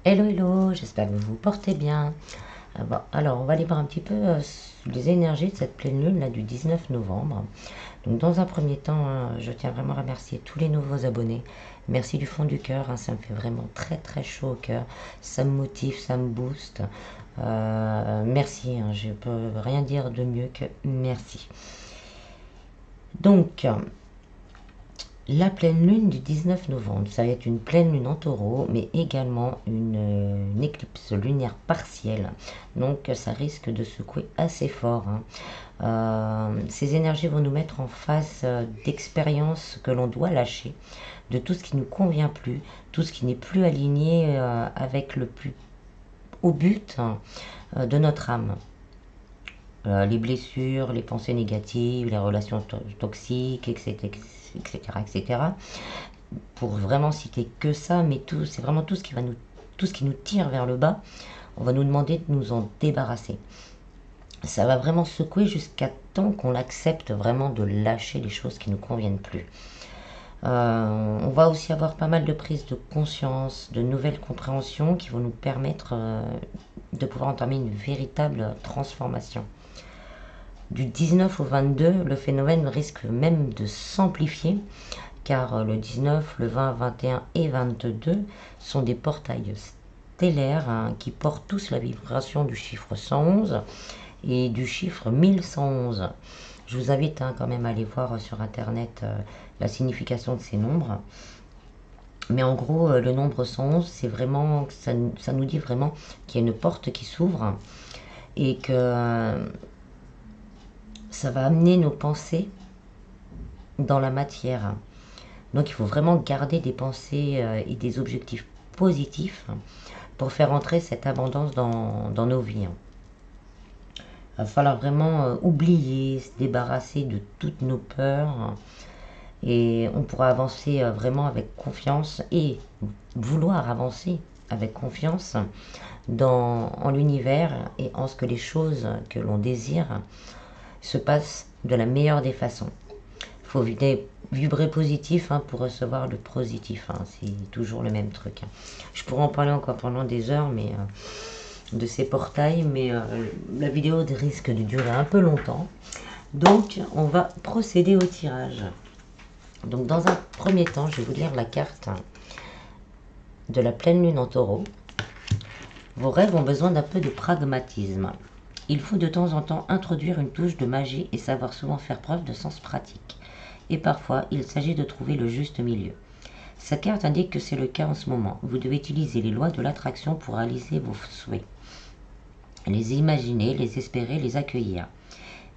Hello, hello, j'espère que vous vous portez bien. Bon, alors, on va aller voir un petit peu les énergies de cette pleine lune là, du 19 novembre. Donc, dans un premier temps, je tiens vraiment à remercier tous les nouveaux abonnés. Merci du fond du cœur, ça me fait vraiment très très chaud au cœur. Ça me motive, ça me booste. Merci, je peux rien dire de mieux que merci. Donc, la pleine lune du 19 novembre, ça va être une pleine lune en taureau, mais également une éclipse lunaire partielle. Donc ça risque de secouer assez fort, hein. Ces énergies vont nous mettre en face d'expériences que l'on doit lâcher, de tout ce qui ne nous convient plus, tout ce qui n'est plus aligné avec le plus au but de notre âme. Les blessures, les pensées négatives, les relations toxiques, etc., etc., etc. Pour vraiment citer que ça, mais tout, c'est vraiment tout ce qui nous tire vers le bas. On va nous demander de nous en débarrasser. Ça va vraiment secouer jusqu'à temps qu'on accepte vraiment de lâcher les choses qui ne nous conviennent plus. On va aussi avoir pas mal de prises de conscience, de nouvelles compréhensions qui vont nous permettre de pouvoir entamer une véritable transformation. Du 19 au 22, le phénomène risque même de s'amplifier car le 19, le 20, 21 et 22 sont des portails stellaires qui portent tous la vibration du chiffre 111 et du chiffre 1111. Je vous invite quand même à aller voir sur internet la signification de ces nombres. Mais en gros, le nombre 111, c'est vraiment, ça nous dit vraiment qu'il y a une porte qui s'ouvre et que ça va amener nos pensées dans la matière. Donc il faut vraiment garder des pensées et des objectifs positifs pour faire entrer cette abondance dans nos vies. Il va falloir vraiment oublier, se débarrasser de toutes nos peurs et on pourra avancer vraiment avec confiance et vouloir avancer avec confiance en l'univers et en ce que les choses que l'on désire se passent de la meilleure des façons. Il faut vibrer positif pour recevoir le positif. C'est toujours le même truc. Je pourrais en parler encore pendant des heures de ces portails, mais la vidéo risque de durer un peu longtemps. Donc, on va procéder au tirage. Donc, dans un premier temps, je vais vous lire la carte de la pleine lune en taureau. Vos rêves ont besoin d'un peu de pragmatisme. Il faut de temps en temps introduire une touche de magie et savoir souvent faire preuve de sens pratique. Et parfois, il s'agit de trouver le juste milieu. Cette carte indique que c'est le cas en ce moment. Vous devez utiliser les lois de l'attraction pour réaliser vos souhaits. Les imaginer, les espérer, les accueillir.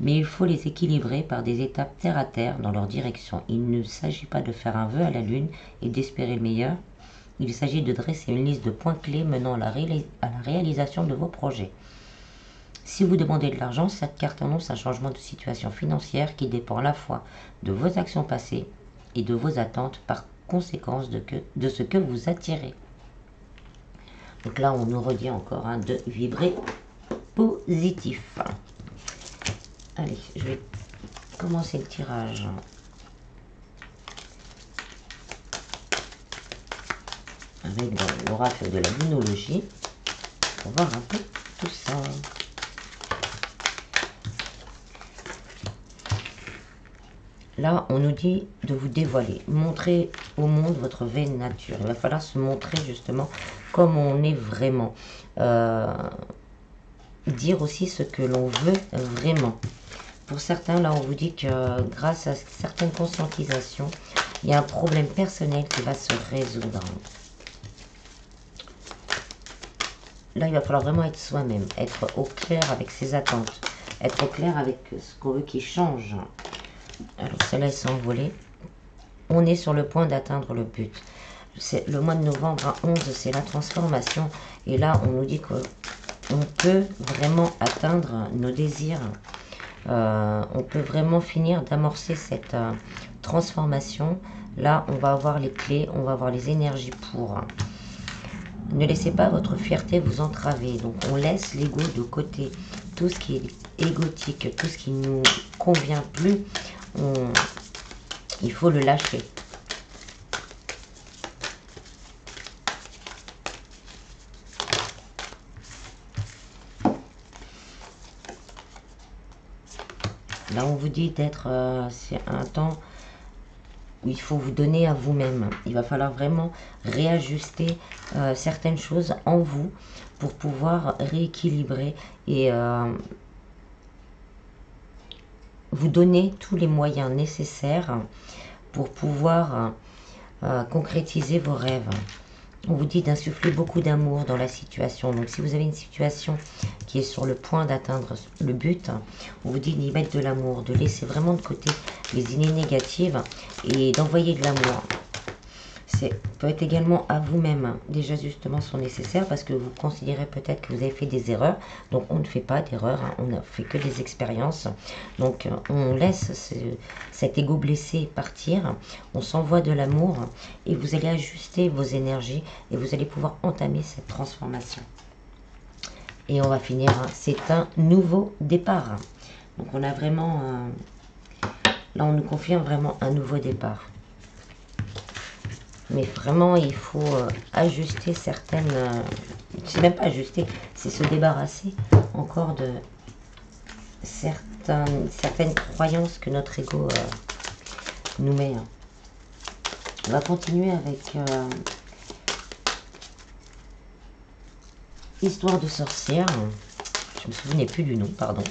Mais il faut les équilibrer par des étapes terre à terre dans leur direction. Il ne s'agit pas de faire un vœu à la lune et d'espérer le meilleur. Il s'agit de dresser une liste de points clés menant à la réalisation de vos projets. Si vous demandez de l'argent, cette carte annonce un changement de situation financière qui dépend à la fois de vos actions passées et de vos attentes par conséquence de ce que vous attirez. Donc là, on nous redit encore de vibrer positif. Allez, je vais commencer le tirage. Avec l'oracle de la lunologie pour voir un peu tout ça. Là, on nous dit de vous dévoiler, montrer au monde votre vraie nature. Il va falloir se montrer justement comme on est vraiment. Dire aussi ce que l'on veut vraiment. Pour certains, là, on vous dit que grâce à certaines conscientisations, il y a un problème personnel qui va se résoudre. Là, il va falloir vraiment être soi-même, être au clair avec ses attentes, être au clair avec ce qu'on veut qui change. Alors, celle-là s'est envolée. On est sur le point d'atteindre le but. Le mois de novembre à 11, c'est la transformation. Et là, on nous dit qu'on peut vraiment atteindre nos désirs. On peut vraiment finir d'amorcer cette transformation. Là, on va avoir les clés, on va avoir les énergies pour. Ne laissez pas votre fierté vous entraver. Donc, on laisse l'ego de côté. Tout ce qui est égotique, tout ce qui ne nous convient plus, il faut le lâcher. Là, on vous dit d'être, c'est un temps où il faut vous donner à vous-même. Il va falloir vraiment réajuster certaines choses en vous pour pouvoir rééquilibrer et vous donner tous les moyens nécessaires pour pouvoir concrétiser vos rêves. On vous dit d'insuffler beaucoup d'amour dans la situation. Donc si vous avez une situation qui est sur le point d'atteindre le but, on vous dit d'y mettre de l'amour, de laisser vraiment de côté les idées négatives et d'envoyer de l'amour. C'est peut être également à vous-même. Des ajustements sont nécessaires parce que vous considérez peut-être que vous avez fait des erreurs. Donc on ne fait pas d'erreurs, on ne fait que des expériences. Donc on laisse cet ego blessé partir, on s'envoie de l'amour et vous allez ajuster vos énergies et vous allez pouvoir entamer cette transformation. Et on va finir, c'est un nouveau départ. Donc on a vraiment, là on nous confirme vraiment un nouveau départ. Mais vraiment, il faut ajuster certaines... c'est même pas ajuster, c'est se débarrasser encore de certaines croyances que notre ego nous met. On va continuer avec Histoire de sorcière. Je me souvenais plus du nom, pardon.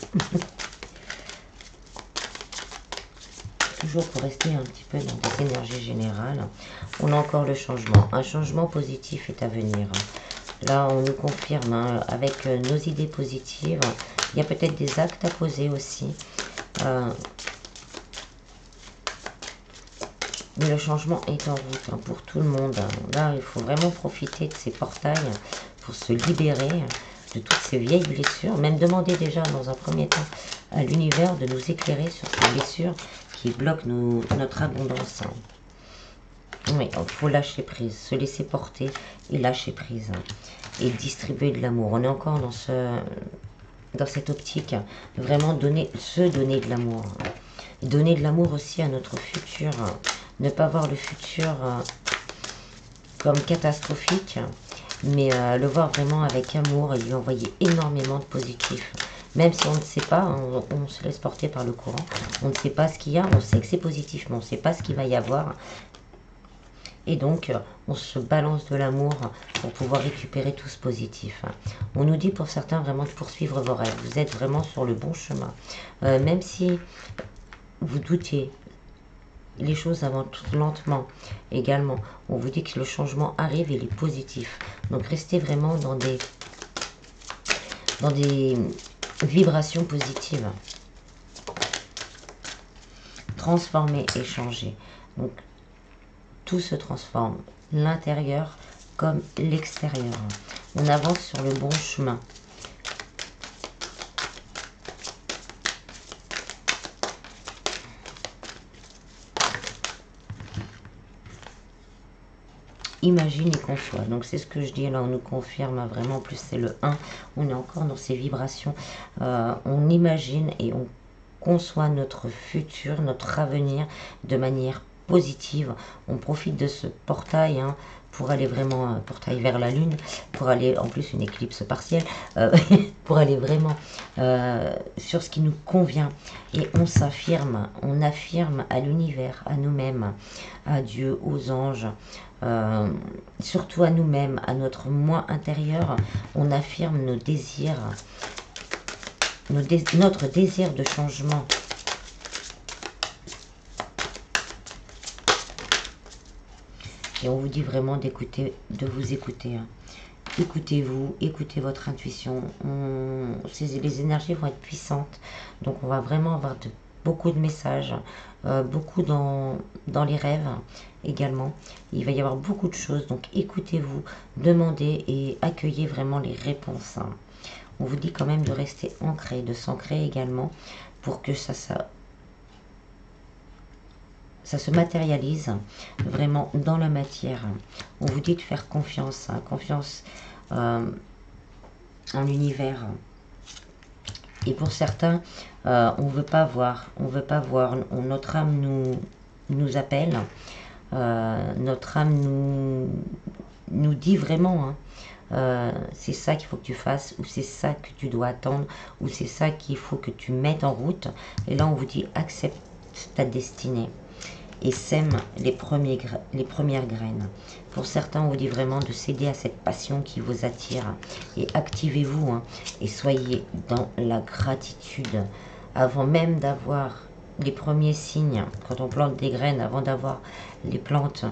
Toujours pour rester un petit peu dans des énergies générales. On a encore le changement. Un changement positif est à venir. Là, on nous confirme, hein, avec nos idées positives, il y a peut-être des actes à poser aussi. Mais le changement est en route, hein, pour tout le monde. Là, il faut vraiment profiter de ces portails pour se libérer de toutes ces vieilles blessures. Même demander déjà dans un premier temps à l'univers de nous éclairer sur ces blessures qui bloquent notre abondance. Oui, il faut lâcher prise, se laisser porter et lâcher prise. Et distribuer de l'amour. On est encore dans cette optique de vraiment se donner de l'amour. Donner de l'amour aussi à notre futur. Ne pas voir le futur comme catastrophique, mais le voir vraiment avec amour et lui envoyer énormément de positif. Même si on ne sait pas, on se laisse porter par le courant. On ne sait pas ce qu'il y a, on sait que c'est positif, mais on ne sait pas ce qu'il va y avoir. Et donc, on se balance de l'amour pour pouvoir récupérer tout ce positif. On nous dit pour certains vraiment de poursuivre vos rêves. Vous êtes vraiment sur le bon chemin. Même si vous doutiez, les choses avancent lentement également. On vous dit que le changement arrive et il est positif. Donc, restez vraiment dans des vibrations positives. Transformer et changer. Donc, tout se transforme, l'intérieur comme l'extérieur. On avance sur le bon chemin. Imagine et conçoit. Donc c'est ce que je dis là, on nous confirme vraiment, en plus c'est le 1, on est encore dans ces vibrations. On imagine et on conçoit notre futur, notre avenir de manière positive. On profite de ce portail, hein, pour aller vraiment, portail vers la lune, pour aller, en plus une éclipse partielle, pour aller vraiment sur ce qui nous convient. Et on s'affirme, on affirme à l'univers, à nous-mêmes, à Dieu, aux anges, surtout à nous-mêmes, à notre moi intérieur. On affirme nos désirs, notre désir de changement. Et on vous dit vraiment d'écouter, de vous écouter. Hein. Écoutez-vous, écoutez votre intuition. Les énergies vont être puissantes. Donc on va vraiment avoir beaucoup de messages, beaucoup dans les rêves également. Il va y avoir beaucoup de choses. Donc écoutez-vous, demandez et accueillez vraiment les réponses. Hein. On vous dit quand même de rester ancré, de s'ancrer également pour que ça se matérialise vraiment dans la matière. On vous dit de faire confiance, hein, confiance en l'univers. Et pour certains, on veut pas voir, notre âme nous appelle, notre âme nous dit vraiment, c'est ça qu'il faut que tu fasses, ou c'est ça que tu dois attendre, ou c'est ça qu'il faut que tu mettes en route. Et là, on vous dit, accepte ta destinée et sème les premières graines. Pour certains, on vous dit vraiment de céder à cette passion qui vous attire. Et activez-vous, hein, et soyez dans la gratitude. Avant même d'avoir les premiers signes, quand on plante des graines, avant d'avoir les plantes,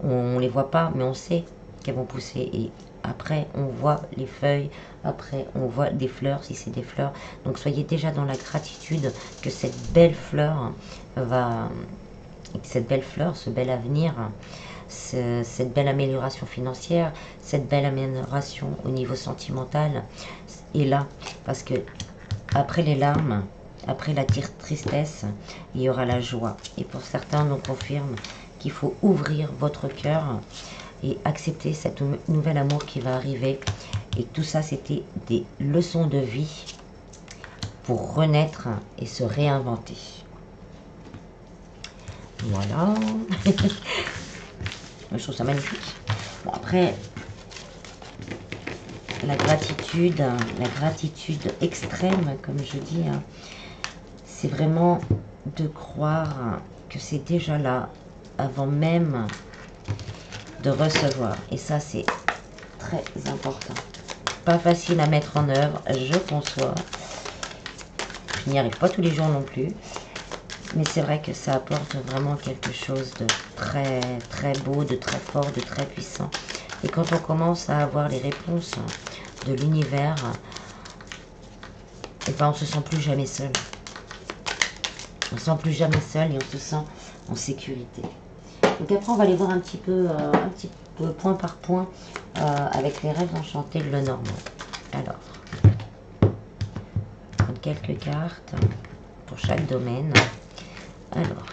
on ne les voit pas, mais on sait qu'elles vont pousser. Et après, on voit les feuilles, après, on voit des fleurs, si c'est des fleurs. Donc, soyez déjà dans la gratitude que cette belle fleur ce bel avenir, cette belle amélioration financière, cette belle amélioration au niveau sentimental est là. Parce que après les larmes, après la tristesse, il y aura la joie. Et pour certains, on nous confirme qu'il faut ouvrir votre cœur et accepter cet nouvel amour qui va arriver. Et tout ça, c'était des leçons de vie pour renaître et se réinventer. Voilà. Je trouve ça magnifique. Bon, après, la gratitude extrême, comme je dis, hein, c'est vraiment de croire que c'est déjà là, avant même de recevoir. Et ça, c'est très important. Pas facile à mettre en œuvre, je conçois. Je n'y arrive pas tous les jours non plus. Mais c'est vrai que ça apporte vraiment quelque chose de très, très beau, de très fort, de très puissant. Et quand on commence à avoir les réponses de l'univers, et ben on se sent plus jamais seul. On se sent plus jamais seul et on se sent en sécurité. Donc après, on va aller voir un petit peu point par point avec les rêves enchantés de Lenormand. Alors, prendre quelques cartes pour chaque domaine. Alors,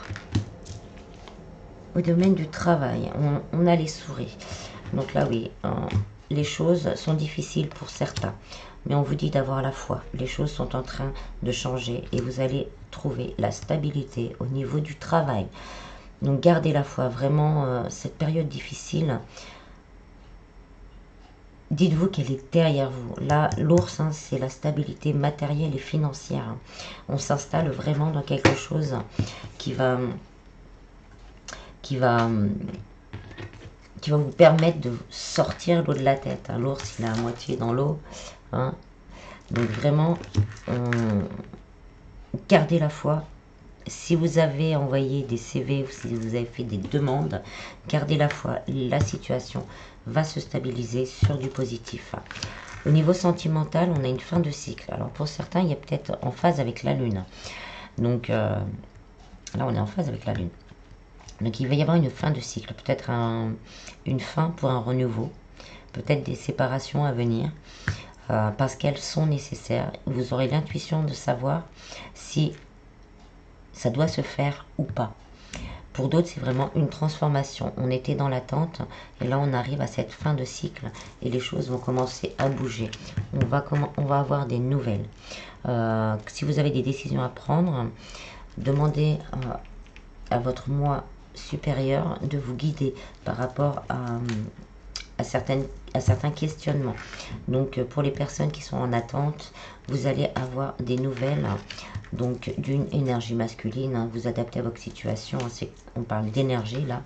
au domaine du travail, on a les souris. Donc là, oui, les choses sont difficiles pour certains. Mais on vous dit d'avoir la foi. Les choses sont en train de changer et vous allez trouver la stabilité au niveau du travail. Donc gardez la foi. Vraiment, cette période difficile, dites-vous qu'elle est derrière vous. Là, l'ours, hein, c'est la stabilité matérielle et financière. On s'installe vraiment dans quelque chose qui va vous permettre de sortir l'eau de la tête. Hein. L'ours, il est à moitié dans l'eau. Hein. Donc vraiment, gardez la foi. Si vous avez envoyé des CV ou si vous avez fait des demandes, gardez la foi. La situation va se stabiliser sur du positif. Au niveau sentimental, on a une fin de cycle. Alors pour certains, il y a peut-être en phase avec la Lune. Donc là, on est en phase avec la Lune. Donc il va y avoir une fin de cycle, peut-être une fin pour un renouveau, peut-être des séparations à venir, parce qu'elles sont nécessaires. Vous aurez l'intuition de savoir si ça doit se faire ou pas. Pour d'autres, c'est vraiment une transformation. On était dans l'attente et là, on arrive à cette fin de cycle et les choses vont commencer à bouger. On va avoir des nouvelles. Si vous avez des décisions à prendre, demandez à votre moi supérieur de vous guider par rapport à certains questionnements. Donc pour les personnes qui sont en attente, vous allez avoir des nouvelles donc d'une énergie masculine, hein, vous adaptez à votre situation, hein, on parle d'énergie là.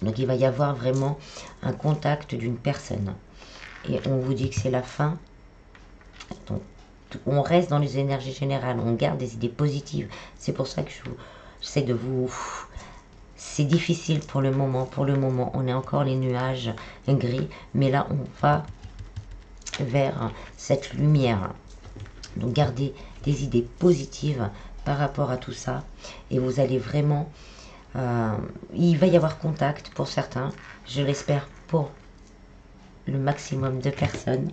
Donc il va y avoir vraiment un contact d'une personne et on vous dit que c'est la fin. Donc on reste dans les énergies générales, on garde des idées positives. C'est pour ça que j'essaie de vous... C'est difficile pour le moment. Pour le moment, on est encore les nuages gris. Mais là, on va vers cette lumière. Donc, gardez des idées positives par rapport à tout ça. Et vous allez vraiment... il va y avoir contact pour certains. Je l'espère pour le maximum de personnes.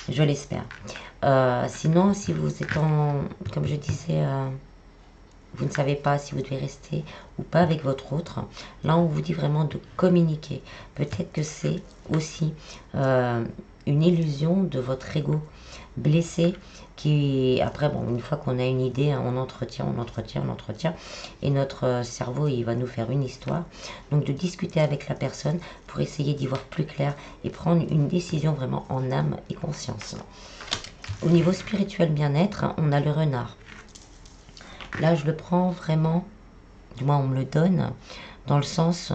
Je l'espère. Sinon, si vous êtes en... Comme je disais... vous ne savez pas si vous devez rester ou pas avec votre autre. Là, on vous dit vraiment de communiquer. Peut-être que c'est aussi une illusion de votre ego blessé qui, après, bon, une fois qu'on a une idée, hein, on entretient, et notre cerveau, il va nous faire une histoire. Donc, de discuter avec la personne pour essayer d'y voir plus clair et prendre une décision vraiment en âme et conscience. Au niveau spirituel bien-être, hein, on a le renard. Là, je le prends vraiment, du moins on me le donne, dans le sens,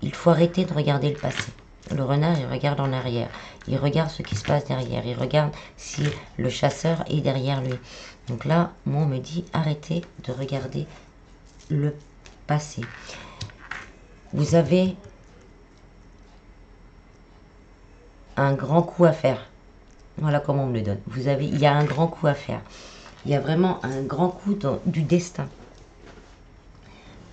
il faut arrêter de regarder le passé. Le renard, il regarde en arrière. Il regarde ce qui se passe derrière. Il regarde si le chasseur est derrière lui. Donc là, moi, on me dit, arrêtez de regarder le passé. Vous avez un grand coup à faire. Voilà comment on me le donne. Il y a un grand coup à faire. Il y a vraiment un grand coup du destin.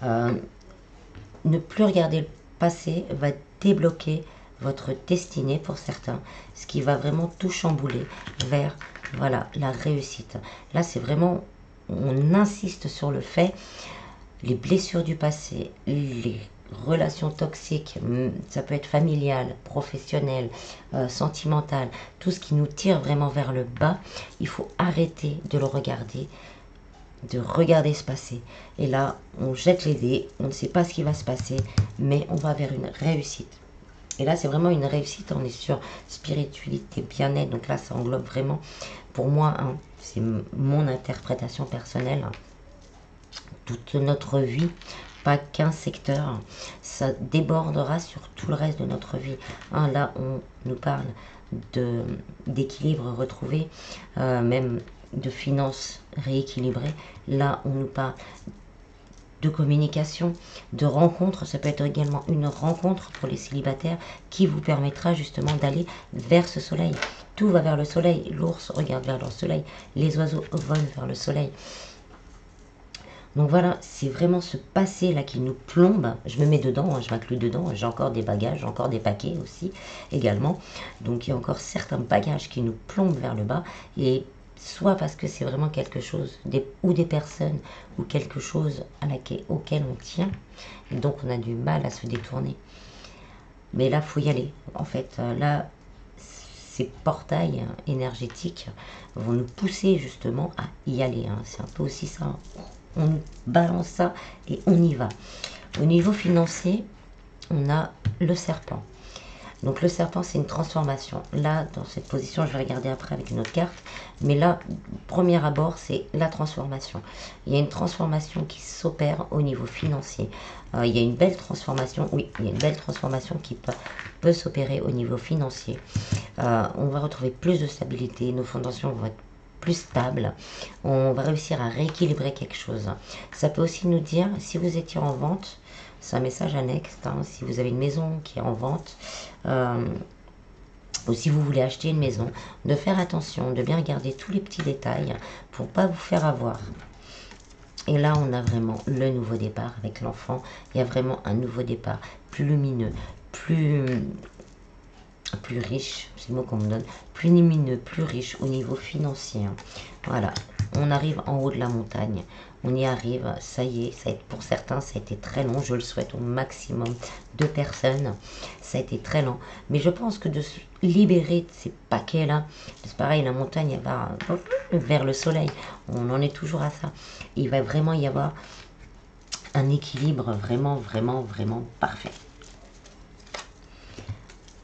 Ne plus regarder le passé va débloquer votre destinée pour certains, ce qui va vraiment tout chambouler vers, voilà, la réussite. Là, c'est vraiment, on insiste sur le fait, les blessures du passé, les relations toxiques, ça peut être familial, professionnel, sentimental, tout ce qui nous tire vraiment vers le bas, il faut arrêter de le regarder, de regarder se passer. Et là, on jette les dés, on ne sait pas ce qui va se passer, mais on va vers une réussite. Et là, c'est vraiment une réussite, on est sur spiritualité, bien-être, donc là, ça englobe vraiment, pour moi, hein, c'est mon interprétation personnelle, hein, toute notre vie, pas qu'un secteur, ça débordera sur tout le reste de notre vie. Hein, là, on nous parle d'équilibre retrouvé, même de finances rééquilibrées. Là, on nous parle de communication, de rencontre. Ça peut être également une rencontre pour les célibataires qui vous permettra justement d'aller vers ce soleil. Tout va vers le soleil. L'ours regarde vers le soleil. Les oiseaux volent vers le soleil. Donc voilà, c'est vraiment ce passé-là qui nous plombe. Je me mets dedans, hein, je m'inclus dedans. J'ai encore des bagages, j'ai encore des paquets aussi également. Donc il y a encore certains bagages qui nous plombent vers le bas. Et soit parce que c'est vraiment quelque chose, ou des personnes, ou quelque chose auquel on tient. Et donc on a du mal à se détourner. Mais là, il faut y aller. En fait, là, ces portails énergétiques vont nous pousser justement à y aller. Hein. C'est un peu aussi ça. Hein. On balance ça et on y va. Au niveau financier, on a le serpent. Donc le serpent, c'est une transformation. Là, dans cette position, je vais regarder après avec une autre carte. Mais là, premier abord, c'est la transformation. Il y a une transformation qui s'opère au niveau financier. Il y a une belle transformation, oui, il y a une belle transformation qui peut s'opérer au niveau financier. On va retrouver plus de stabilité. Nos fondations vont être plus stable, on va réussir à rééquilibrer quelque chose. Ça peut aussi nous dire, si vous étiez en vente, c'est un message annexe, hein, si vous avez une maison qui est en vente, ou si vous voulez acheter une maison, de faire attention, de bien regarder tous les petits détails pour pas vous faire avoir. Et là, on a vraiment le nouveau départ avec l'enfant. Il y a vraiment un nouveau départ, plus lumineux, plus riche, c'est le mot qu'on me donne, plus lumineux, plus riche au niveau financier. Voilà, on arrive en haut de la montagne, on y arrive, ça y est, pour certains, ça a été très long, je le souhaite au maximum de personnes, ça a été très long, mais je pense que de se libérer de ces paquets-là, c'est pareil, la montagne, elle va vers le soleil, on en est toujours à ça, il va vraiment y avoir un équilibre vraiment, vraiment, vraiment parfait.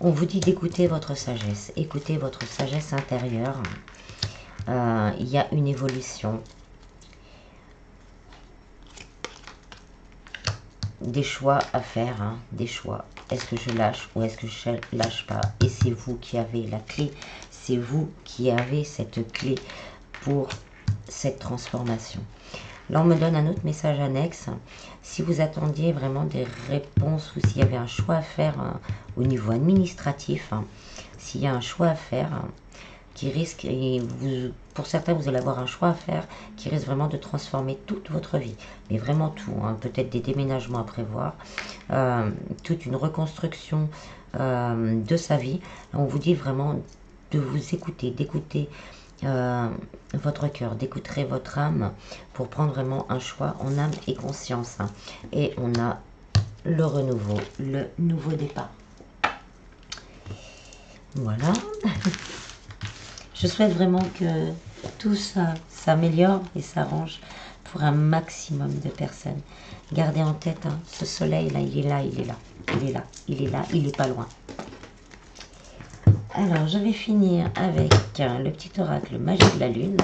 On vous dit d'écouter votre sagesse. Écoutez votre sagesse intérieure. Il y a une évolution. Des choix à faire. Hein, des choix. Est-ce que je lâche ou est-ce que je lâche pas? Et c'est vous qui avez la clé. C'est vous qui avez cette clé pour cette transformation. Là, on me donne un autre message annexe. Si vous attendiez vraiment des réponses ou s'il y avait un choix à faire au niveau administratif, s'il y a un choix à faire qui risque, et pour certains, vous allez avoir un choix à faire qui risque vraiment de transformer toute votre vie. Mais vraiment tout, hein, peut-être des déménagements à prévoir, toute une reconstruction de sa vie. On vous dit vraiment de vous écouter, d'écouter votre cœur, d'écouter votre âme pour prendre vraiment un choix en âme et conscience. Hein. Et on a le renouveau, le nouveau départ. Voilà. Je souhaite vraiment que tout ça s'améliore et s'arrange pour un maximum de personnes. Gardez en tête, hein, ce soleil là, il est là, il est là, il est là, il est là, il est pas loin. Alors, je vais finir avec le petit oracle magie de la lune.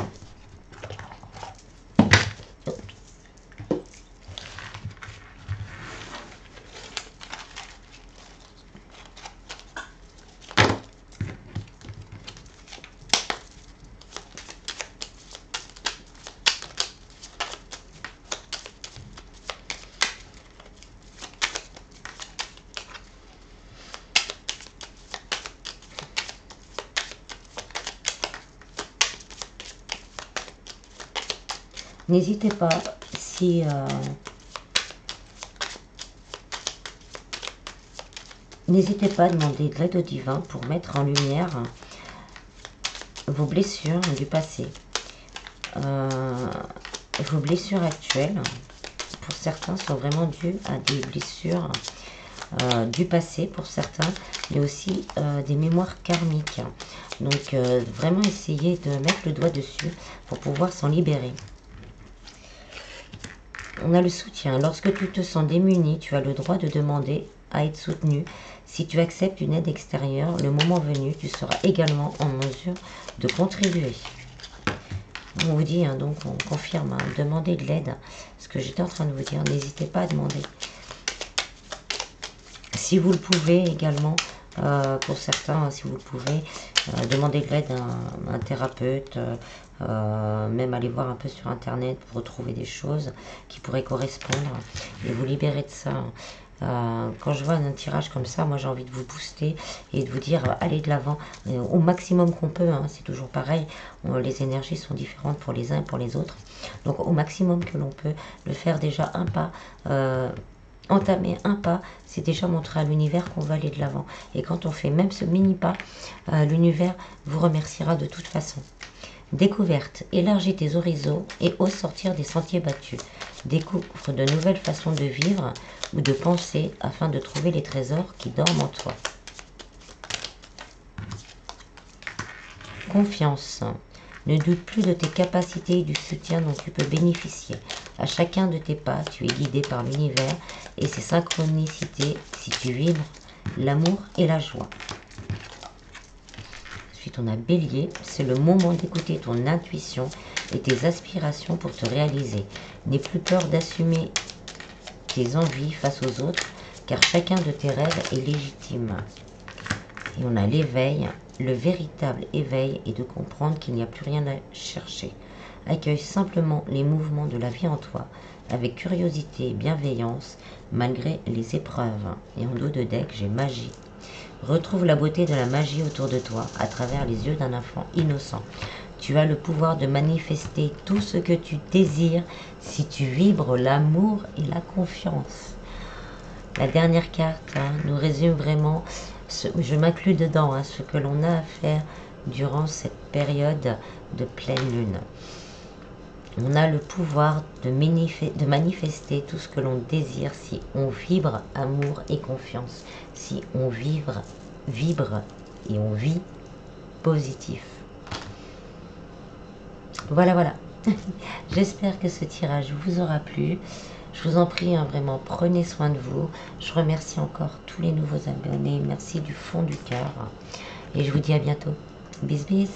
N'hésitez pas, si n'hésitez pas à demander de l'aide au divin pour mettre en lumière vos blessures du passé, vos blessures actuelles. Pour certains, sont vraiment dues à des blessures du passé pour certains, mais aussi des mémoires karmiques. Donc, vraiment essayer de mettre le doigt dessus pour pouvoir s'en libérer. On a le soutien. Lorsque tu te sens démuni, tu as le droit de demander à être soutenu. Si tu acceptes une aide extérieure, le moment venu, tu seras également en mesure de contribuer. On vous dit, hein, donc on confirme, hein, demandez de l'aide. Ce que j'étais en train de vous dire, n'hésitez pas à demander. Si vous le pouvez également, pour certains, si vous le pouvez, demandez de l'aide à un thérapeute, même aller voir un peu sur internet pour retrouver des choses qui pourraient correspondre et vous libérer de ça. Quand je vois un tirage comme ça, moi j'ai envie de vous booster et de vous dire allez de l'avant au maximum qu'on peut, hein, c'est toujours pareil, les énergies sont différentes pour les uns et pour les autres, donc au maximum que l'on peut, le faire déjà un pas, entamer un pas, c'est déjà montrer à l'univers qu'on va aller de l'avant. Et quand on fait même ce mini pas, l'univers vous remerciera de toute façon. Découverte, élargis tes horizons et ose sortir des sentiers battus. Découvre de nouvelles façons de vivre ou de penser afin de trouver les trésors qui dorment en toi. Confiance. Ne doute plus de tes capacités et du soutien dont tu peux bénéficier. À chacun de tes pas, tu es guidé par l'univers et ses synchronicités si tu vibres l'amour et la joie. Ensuite, on a Bélier. C'est le moment d'écouter ton intuition et tes aspirations pour te réaliser. N'aie plus peur d'assumer tes envies face aux autres, car chacun de tes rêves est légitime. Et on a l'éveil. Le véritable éveil est de comprendre qu'il n'y a plus rien à chercher. Accueille simplement les mouvements de la vie en toi, avec curiosité et bienveillance, malgré les épreuves. Et en dos de deck, j'ai magie. Retrouve la beauté de la magie autour de toi, à travers les yeux d'un enfant innocent. Tu as le pouvoir de manifester tout ce que tu désires si tu vibres l'amour et la confiance. La dernière carte, hein, nous résume vraiment, je m'inclus dedans, hein, ce que l'on a à faire durant cette période de pleine lune. On a le pouvoir de manifester tout ce que l'on désire si on vibre amour et confiance, si on vibre et on vit positif. Voilà, voilà. J'espère que ce tirage vous aura plu. Je vous en prie, hein, vraiment, prenez soin de vous. Je remercie encore tous les nouveaux abonnés. Merci du fond du cœur. Et je vous dis à bientôt. Bis, bis.